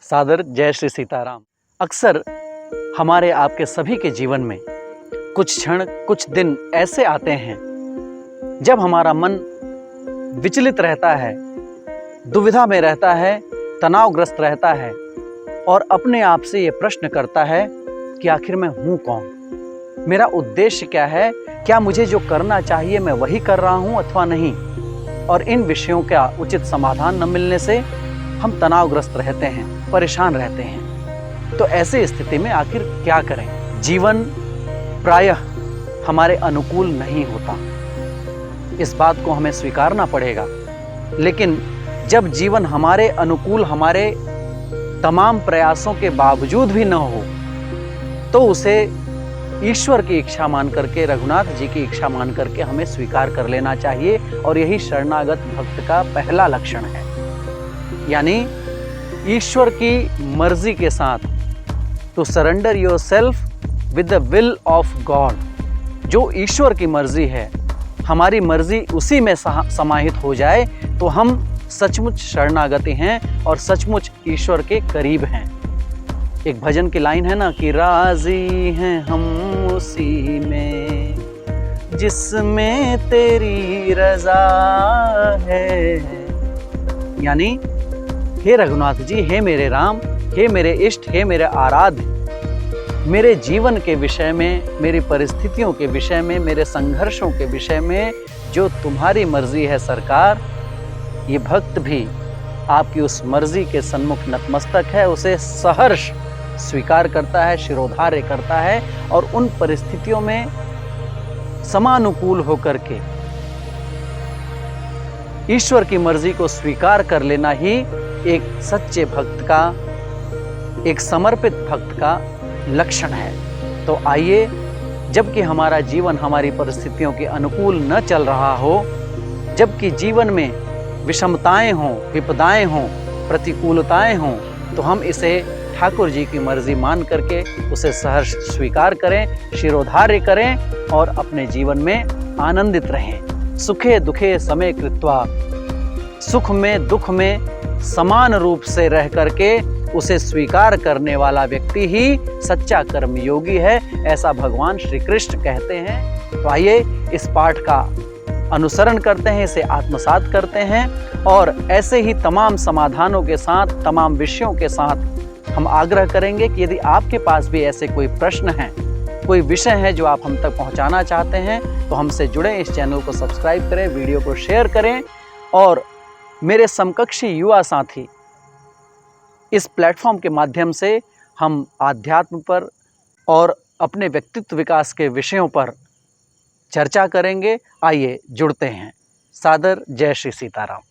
सादर जय श्री सीताराम। अक्सर हमारे आपके सभी के जीवन में कुछ क्षण, कुछ दिन ऐसे आते हैं जब हमारा मन विचलित रहता है, दुविधा में रहता है, तनावग्रस्त रहता है और अपने आप से ये प्रश्न करता है कि आखिर मैं हूँ कौन, मेरा उद्देश्य क्या है, क्या मुझे जो करना चाहिए मैं वही कर रहा हूँ अथवा नहीं। और इन विषयों का उचित समाधान न मिलने से हम तनावग्रस्त रहते हैं, परेशान रहते हैं। तो ऐसे स्थिति में आखिर क्या करें? जीवन प्रायः हमारे अनुकूल नहीं होता, इस बात को हमें स्वीकारना पड़ेगा। लेकिन जब जीवन हमारे अनुकूल, हमारे तमाम प्रयासों के बावजूद भी न हो, तो उसे ईश्वर की इच्छा मान करके, रघुनाथ जी की इच्छा मान करके हमें स्वीकार कर लेना चाहिए। और यही शरणागत भक्त का पहला लक्षण है, यानी ईश्वर की मर्जी के साथ to surrender yourself with the will of God. जो ईश्वर की मर्जी है, हमारी मर्जी उसी में समाहित हो जाए तो हम सचमुच शरणागति हैं और सचमुच ईश्वर के करीब हैं। एक भजन की लाइन है ना कि राजी हैं हम उसी में जिसमें तेरी रजा है। यानी हे रघुनाथ जी, हे मेरे राम, हे मेरे इष्ट, हे मेरे आराध्य, मेरे जीवन के विषय में, मेरी परिस्थितियों के विषय में, मेरे संघर्षों के विषय में जो तुम्हारी मर्जी है सरकार, ये भक्त भी आपकी उस मर्जी के सन्मुख नतमस्तक है, उसे सहर्ष स्वीकार करता है, शिरोधार्य करता है और उन परिस्थितियों में समानुकूल होकर के ईश्वर की मर्जी को स्वीकार कर लेना ही एक सच्चे भक्त का, एक समर्पित भक्त का लक्षण है। तो आइए, जबकि हमारा जीवन हमारी परिस्थितियों के अनुकूल न चल रहा हो, जबकि जीवन में विषमताएं हों, विपदाएं हों, प्रतिकूलताएं हों, तो हम इसे ठाकुर जी की मर्जी मान करके उसे सहर्ष स्वीकार करें, शिरोधार्य करें और अपने जीवन में आनंदित रहें। सुखे दुखे समे कृत्वा, सुख में दुख में समान रूप से रह करके उसे स्वीकार करने वाला व्यक्ति ही सच्चा कर्मयोगी है, ऐसा भगवान श्री कृष्ण कहते हैं। तो आइए इस पाठ का अनुसरण करते हैं, इसे आत्मसात करते हैं और ऐसे ही तमाम समाधानों के साथ, तमाम विषयों के साथ हम आग्रह करेंगे कि यदि आपके पास भी ऐसे कोई प्रश्न हैं, कोई विषय है जो आप हम तक पहुंचाना चाहते हैं, तो हमसे जुड़ें, इस चैनल को सब्सक्राइब करें, वीडियो को शेयर करें और मेरे समकक्षी युवा साथी इस प्लेटफॉर्म के माध्यम से हम आध्यात्म पर और अपने व्यक्तित्व विकास के विषयों पर चर्चा करेंगे। आइए जुड़ते हैं। सादर जय श्री सीताराम।